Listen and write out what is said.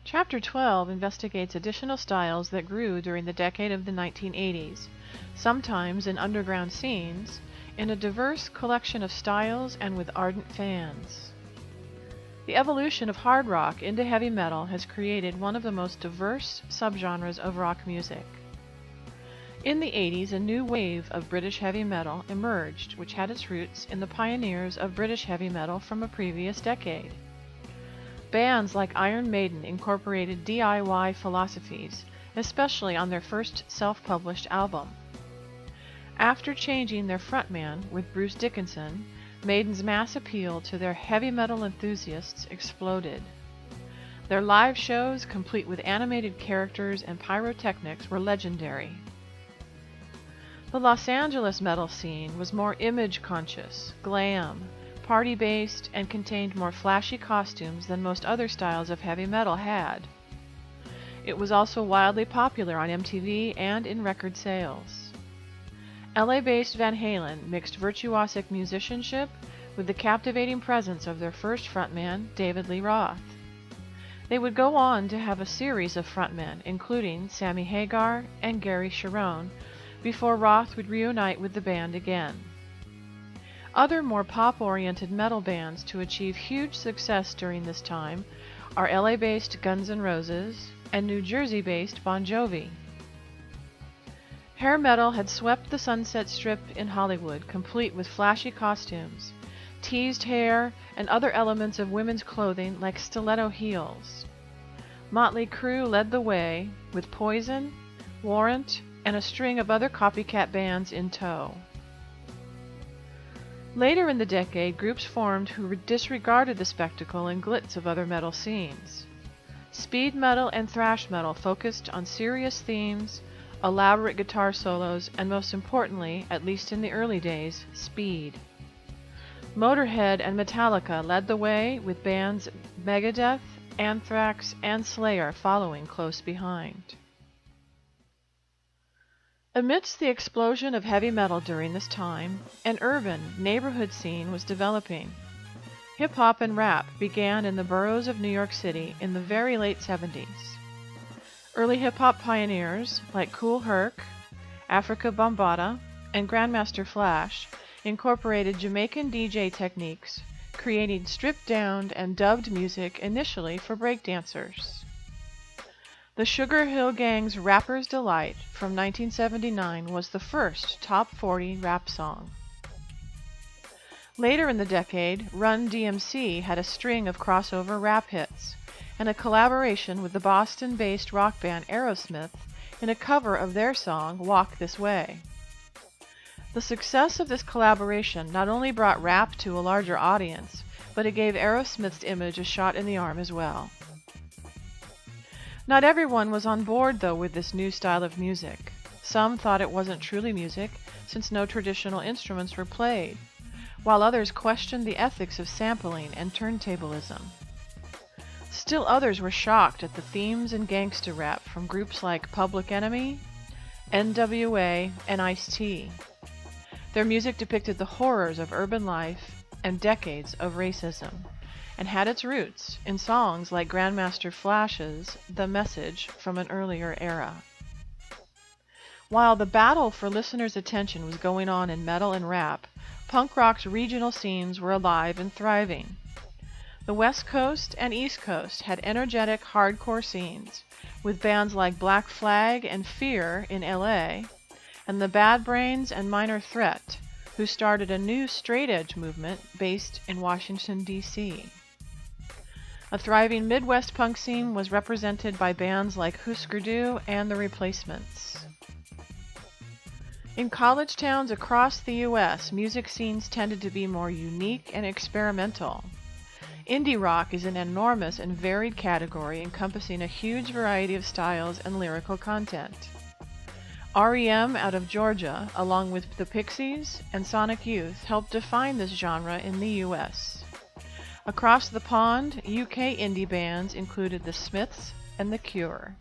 Chapter 12 investigates additional styles that grew during the decade of the 1980s, sometimes in underground scenes, in a diverse collection of styles and with ardent fans. The evolution of hard rock into heavy metal has created one of the most diverse subgenres of rock music. In the 80s, a new wave of British heavy metal emerged, which had its roots in the pioneers of British heavy metal from a previous decade. Bands like Iron Maiden incorporated DIY philosophies, especially on their first self-published album. After changing their frontman with Bruce Dickinson, Maiden's mass appeal to their heavy metal enthusiasts exploded. Their live shows, complete with animated characters and pyrotechnics, were legendary. The Los Angeles metal scene was more image-conscious, glam, party-based, and contained more flashy costumes than most other styles of heavy metal had. It was also wildly popular on MTV and in record sales. LA-based Van Halen mixed virtuosic musicianship with the captivating presence of their first frontman, David Lee Roth. They would go on to have a series of frontmen, including Sammy Hagar and Gary Cherone, before Roth would reunite with the band again. Other more pop-oriented metal bands to achieve huge success during this time are LA-based Guns N' Roses and New Jersey-based Bon Jovi. Hair metal had swept the Sunset Strip in Hollywood, complete with flashy costumes, teased hair, and other elements of women's clothing like stiletto heels. Motley Crue led the way, with Poison, Warrant, and a string of other copycat bands in tow. Later in the decade, groups formed who disregarded the spectacle and glitz of other metal scenes. Speed metal and thrash metal focused on serious themes, elaborate guitar solos, and most importantly, at least in the early days, speed. Motorhead and Metallica led the way, with bands Megadeth, Anthrax, and Slayer following close behind. Amidst the explosion of heavy metal during this time, an urban, neighborhood scene was developing. Hip-hop and rap began in the boroughs of New York City in the very late 70s. Early hip-hop pioneers like Kool Herc, Afrika Bambaataa, and Grandmaster Flash incorporated Jamaican DJ techniques, creating stripped-down and dubbed music initially for breakdancers. The Sugar Hill Gang's Rapper's Delight from 1979 was the first top 40 rap song. Later in the decade, Run DMC had a string of crossover rap hits, and a collaboration with the Boston-based rock band Aerosmith in a cover of their song Walk This Way. The success of this collaboration not only brought rap to a larger audience, but it gave Aerosmith's image a shot in the arm as well. Not everyone was on board, though, with this new style of music. Some thought it wasn't truly music, since no traditional instruments were played, while others questioned the ethics of sampling and turntablism. Still others were shocked at the themes and gangsta rap from groups like Public Enemy, NWA, and Ice-T. Their music depicted the horrors of urban life and decades of racism, and had its roots in songs like Grandmaster Flash's The Message from an earlier era. While the battle for listeners' attention was going on in metal and rap, punk rock's regional scenes were alive and thriving. The West Coast and East Coast had energetic hardcore scenes, with bands like Black Flag and Fear in LA, and the Bad Brains and Minor Threat, who started a new straight-edge movement based in Washington, D.C. A thriving Midwest punk scene was represented by bands like Husker Du and The Replacements. In college towns across the U.S., music scenes tended to be more unique and experimental. Indie rock is an enormous and varied category encompassing a huge variety of styles and lyrical content. REM out of Georgia, along with the Pixies and Sonic Youth, helped define this genre in the U.S. Across the pond, UK indie bands included The Smiths and The Cure.